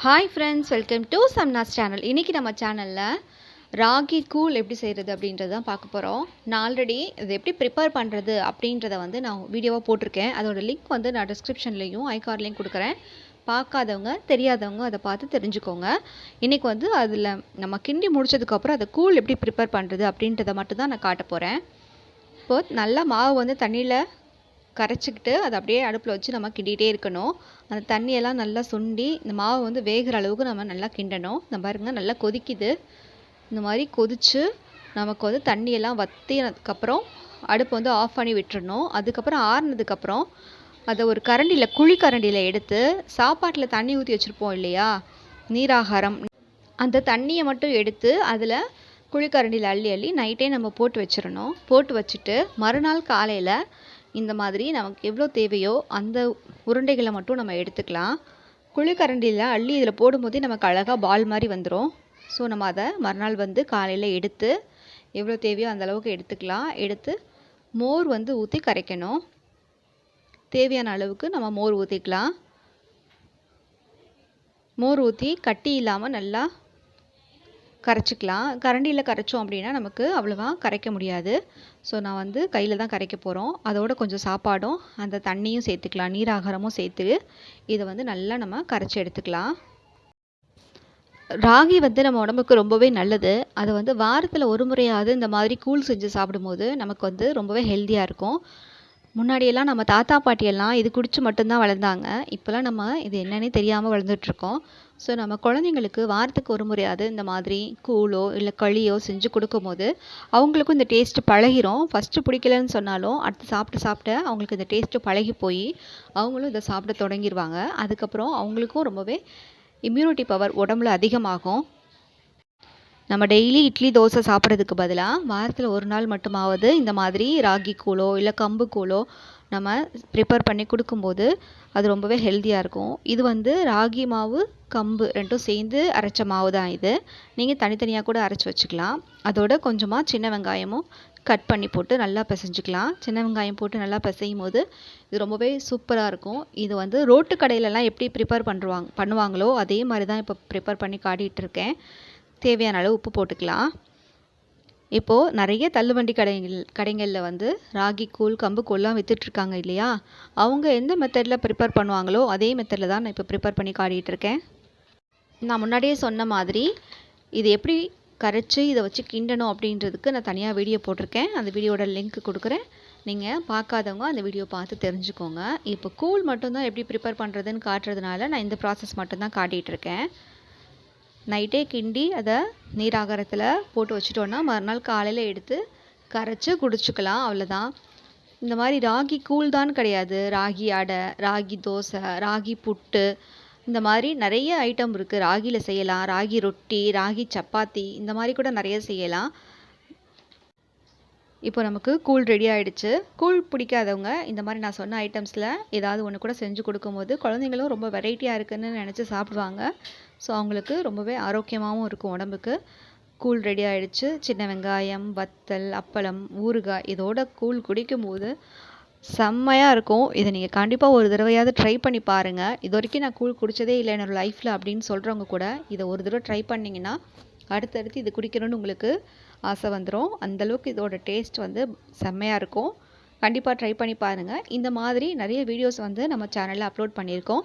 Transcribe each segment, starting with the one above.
Hi friends, welcome to சம்னாஸ் channel. இன்றைக்கி நம்ம சேனலில் ராகி கூழ் எப்படி செய்கிறது அப்படின்றது தான் பார்க்க போகிறோம். நான் ஆல்ரெடி இது எப்படி ப்ரிப்பேர் பண்ணுறது அப்படின்றத நான் வீடியோவாக போட்டிருக்கேன். அதோட லிங்க் நான் டிஸ்கிரிப்ஷன்லேயும் ஐகார்ட்லேயும் கொடுக்குறேன். பார்க்காதவங்க தெரியாதவங்க அதை பார்த்து தெரிஞ்சுக்கோங்க. இன்றைக்கி அதில் நம்ம கிண்டி முடிச்சதுக்கப்புறம் அதை கூழ் எப்படி ப்ரிப்பேர் பண்ணுறது அப்படின்றத மட்டும் தான் நான் காட்ட போகிறேன். இப்போது நல்லா மாவு தண்ணியில் கரைச்சிக்கிட்டு அதை அப்படியே அடுப்பில் வச்சு நம்ம கிண்டிகிட்டே இருக்கணும். அந்த தண்ணியெல்லாம் நல்லா சுண்டி இந்த மாவு வேகிற அளவுக்கு நம்ம நல்லா கிண்டணும். இந்த பாருங்க நல்லா கொதிக்குது. இந்த மாதிரி கொதித்து நமக்கு தண்ணியெல்லாம் வற்றினதுக்கப்புறம் அடுப்பு ஆஃப் பண்ணி விட்டுறணும். அதுக்கப்புறம் ஆறுனதுக்கப்புறம் அதை ஒரு கரண்டியில் குழி கரண்டியில் எடுத்து சாப்பாட்டில் தண்ணி ஊற்றி வச்சுருப்போம் இல்லையா, நீராகாரம், அந்த தண்ணியை மட்டும் எடுத்து அதில் குழிக்கரண்டியில் அள்ளி அள்ளி நைட்டே நம்ம போட்டு வச்சிடணும். போட்டு வச்சுட்டு மறுநாள் காலையில் இந்த மாதிரி நமக்கு எவ்வளோ தேவையோ அந்த உருண்டைகளை மட்டும் நம்ம எடுத்துக்கலாம். குழிக்கரண்டியில் அள்ளி இதில் போடும்போதே நமக்கு அழகாக பால் மாதிரி வந்துடும். ஸோ நம்ம அதை மறுநாள் காலையில் எடுத்து எவ்வளோ தேவையோ அந்த அளவுக்கு எடுத்துக்கலாம். எடுத்து மோர் ஊற்றி கரைக்கணும். தேவையான அளவுக்கு நம்ம மோர் ஊற்றிக்கலாம். மோர் ஊற்றி கட்டி இல்லாமல் நல்லா கரைச்சிக்கலாம். கரண்டியில் கரைச்சோம் அப்படின்னா நமக்கு அவ்வளோவா கரைக்க முடியாது. ஸோ நான் கையில் தான் கரைக்க போகிறோம். அதோட கொஞ்சம் சாப்பாடும் அந்த தண்ணியும் சேர்த்துக்கலாம், நீராகாரமும் சேர்த்து இதை நல்லா நம்ம கரைச்சி எடுத்துக்கலாம். ராகி நம்ம உடம்புக்கு ரொம்பவே நல்லது. அது வாரத்தில் ஒரு முறையாவது இந்த மாதிரி கூழ் செஞ்சு சாப்பிடும்போது நமக்கு ரொம்பவே ஹெல்த்தியாக இருக்கும். முன்னாடியெல்லாம் நம்ம தாத்தா பாட்டியெல்லாம் இது குடிச்சு மட்டும்தான் வளர்ந்தாங்க. இப்போலாம் நம்ம இது என்னன்னே தெரியாமல் வளர்ந்துட்டுருக்கோம். ஸோ நம்ம குழந்தைங்களுக்கு வாரத்துக்கு ஒரு முறையாவது இந்த மாதிரி கூழோ இல்லை களியோ செஞ்சு கொடுக்கும்போது அவங்களுக்கும் இந்த டேஸ்ட்டு பழகிரும். ஃபஸ்ட்டு பிடிக்கலன்னு சொன்னாலும் அடுத்து சாப்பிட்டு அவங்களுக்கு இந்த டேஸ்ட்டு பழகி போய் அவங்களும் இதை சாப்பிட தொடங்கிடுவாங்க. அதுக்கப்புறம் அவங்களுக்கும் ரொம்பவே இம்யூனிட்டி பவர் உடம்புல அதிகமாகும். நம்ம டெய்லி இட்லி தோசை சாப்பிட்றதுக்கு பதிலாக வாரத்தில் ஒரு நாள் மட்டுமாவது இந்த மாதிரி ராகி கூழோ இல்லை கம்பு கூழோ நம்ம ப்ரிப்பேர் பண்ணி கொடுக்கும்போது அது ரொம்பவே ஹெல்த்தியாக இருக்கும். இது ராகி மாவு கம்பு ரெண்டும் சேர்ந்து அரைச்ச மாவு தான். இது நீங்கள் தனித்தனியாக கூட அரைச்சி வச்சுக்கலாம். அதோட கொஞ்சமாக சின்ன வெங்காயமும் கட் பண்ணி போட்டு நல்லா பிசைஞ்சிக்கலாம். சின்ன வெங்காயம் போட்டு நல்லா பிசையும் போது இது ரொம்பவே சூப்பராக இருக்கும். இது ரோட்டு கடையிலலாம் எப்படி ப்ரிப்பேர் பண்ணுவாங்களோ அதே மாதிரி தான் இப்போ ப்ரிப்பேர் பண்ணி காட்டிகிட்டு இருக்கேன். தேவையான அளவு உப்பு போட்டுக்கலாம். இப்போது நிறைய தள்ளுவண்டி கடைகளில் ராகி கூழ் கம்பு கூழ்லாம் விற்றுட்ருக்காங்க இல்லையா, அவங்க எந்த மெத்தடில் ப்ரிப்பேர் பண்ணுவாங்களோ அதே மெத்தடில் தான் நான் இப்போ ப்ரிப்பேர் பண்ணி காட்டிகிட்டு இருக்கேன். நான் முன்னாடியே சொன்ன மாதிரி இது எப்படி கரைச்சி இதை வச்சு கிண்டணும் அப்படின்றதுக்கு நான் தனியாக வீடியோ போட்டிருக்கேன். அந்த வீடியோட லிங்க் கொடுக்குறேன். நீங்கள் பார்க்காதவங்க அந்த வீடியோ பார்த்து தெரிஞ்சுக்கோங்க. இப்போ கூழ் மட்டும்தான் எப்படி ப்ரிப்பேர் பண்ணுறதுன்னு காட்டுறதுனால நான் இந்த ப்ராசஸ் மட்டும்தான் காட்டிகிட்டு இருக்கேன். நைட்டே கிண்டி அதை நீராகாரத்தில் போட்டு வச்சுட்டோன்னா மறுநாள் காலையில் எடுத்து கரைச்சி குடிச்சிக்கலாம். அவ்வளோதான். இந்த மாதிரி ராகி கூழ் தான் கிடையாது, ராகி அடை, ராகி தோசை, ராகி புட்டு, இந்த மாதிரி நிறைய ஐட்டம் இருக்குது. ராகியில் செய்யலாம். ராகி ரொட்டி, ராகி சப்பாத்தி, இந்த மாதிரி கூட நிறைய செய்யலாம். இப்போ நமக்கு கூழ் ரெடி ஆகிடுச்சு. கூழ் பிடிக்காதவங்க இந்த மாதிரி நான் சொன்ன ஐட்டம்ஸில் ஏதாவது ஒன்று கூட செஞ்சு கொடுக்கும்போது குழந்தைங்களும் ரொம்ப வெரைட்டியாக இருக்குதுன்னு நினச்சி சாப்பிடுவாங்க. ஸோ அவங்களுக்கு ரொம்பவே ஆரோக்கியமாகவும் இருக்கும் உடம்புக்கு. கூழ் ரெடி ஆகிடுச்சு. சின்ன வெங்காயம், வத்தல், அப்பளம், ஊறுகாய் இதோட கூழ் குடிக்கும்போது செம்மையாக இருக்கும். இதை நீங்கள் கண்டிப்பாக ஒரு தடவையாவது ட்ரை பண்ணி பாருங்கள். இது வரைக்கும் நான் கூழ் குடித்ததே இல்லை என்னோடய லைஃப்பில் அப்படின்னு சொல்கிறவங்க கூட இதை ஒரு தடவை ட்ரை பண்ணிங்கன்னா அடுத்தடுத்து இது குடிக்கணும்னு உங்களுக்கு ஆசை வந்துடும். அந்தளவுக்கு இதோட டேஸ்ட் செம்மையாக இருக்கும். கண்டிப்பாக ட்ரை பண்ணி பாருங்கள். இந்த மாதிரி நிறைய வீடியோஸ் நம்ம சேனலில் அப்லோட் பண்ணியிருக்கோம்.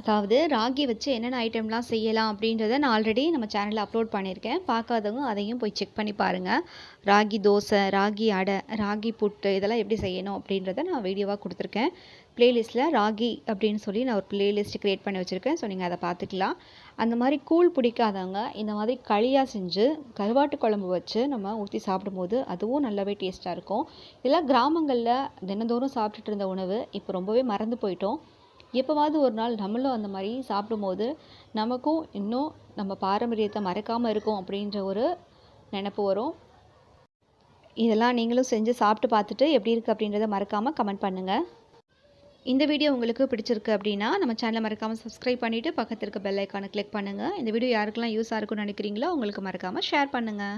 அதாவது ராகி வச்சு என்னென்ன ஐட்டம்லாம் செய்யலாம் அப்படின்றத நான் ஆல்ரெடி நம்ம சேனலில் அப்லோட் பண்ணியிருக்கேன். பார்க்காதவங்க அதையும் போய் செக் பண்ணி பாருங்கள். ராகி தோசை, ராகி அடை, ராகி புட்டு இதெல்லாம் எப்படி செய்யணும் அப்படின்றத நான் வீடியோவாக கொடுத்துருக்கேன். ப்ளேலிஸ்ட்டில் ராகி அப்படின்னு சொல்லி நான் ஒரு ப்ளேலிஸ்ட் க்ரியேட் பண்ணி வச்சுருக்கேன். ஸோ நீங்கள் அதை பார்த்துக்கலாம். அந்த மாதிரி கூழ் பிடிக்காதவங்க இந்த மாதிரி களியாக செஞ்சு கருவாட்டு குழம்பு வச்சு நம்ம ஊற்றி சாப்பிடும்போது அதுவும் நல்லாவே டேஸ்ட்டாக இருக்கும். இதெல்லாம் கிராமங்களில் தினந்தோறும் சாப்பிட்டுட்டு இருந்த உணவு இப்போ ரொம்பவே மறந்து போயிட்டோம். எப்போவாவது ஒரு நாள் நம்மளும் அந்த மாதிரி சாப்பிடும்போது நமக்கும் இன்னும் நம்ம பாரம்பரியத்தை மறக்காமல் இருக்கும் அப்படின்ற ஒரு நினப்பு வரும். இதெல்லாம் நீங்களும் செஞ்சு சாப்பிட்டு பார்த்துட்டு எப்படி இருக்குது அப்படின்றத மறக்காமல் கமெண்ட் பண்ணுங்கள். இந்த வீடியோ உங்களுக்கு பிடிச்சிருக்கு அப்படின்னா நம்ம சேனலை மறக்காமல் சப்ஸ்கிரைப் பண்ணிவிட்டு பக்கத்தில் இருக்க பெல் ஐக்கானை கிளிக் பண்ணுங்கள். இந்த வீடியோ யாருக்கெல்லாம் யூஸாக இருக்குன்னு நினைக்கிறீங்களோ அவங்களுக்கு மறக்காமல் ஷேர் பண்ணுங்கள்.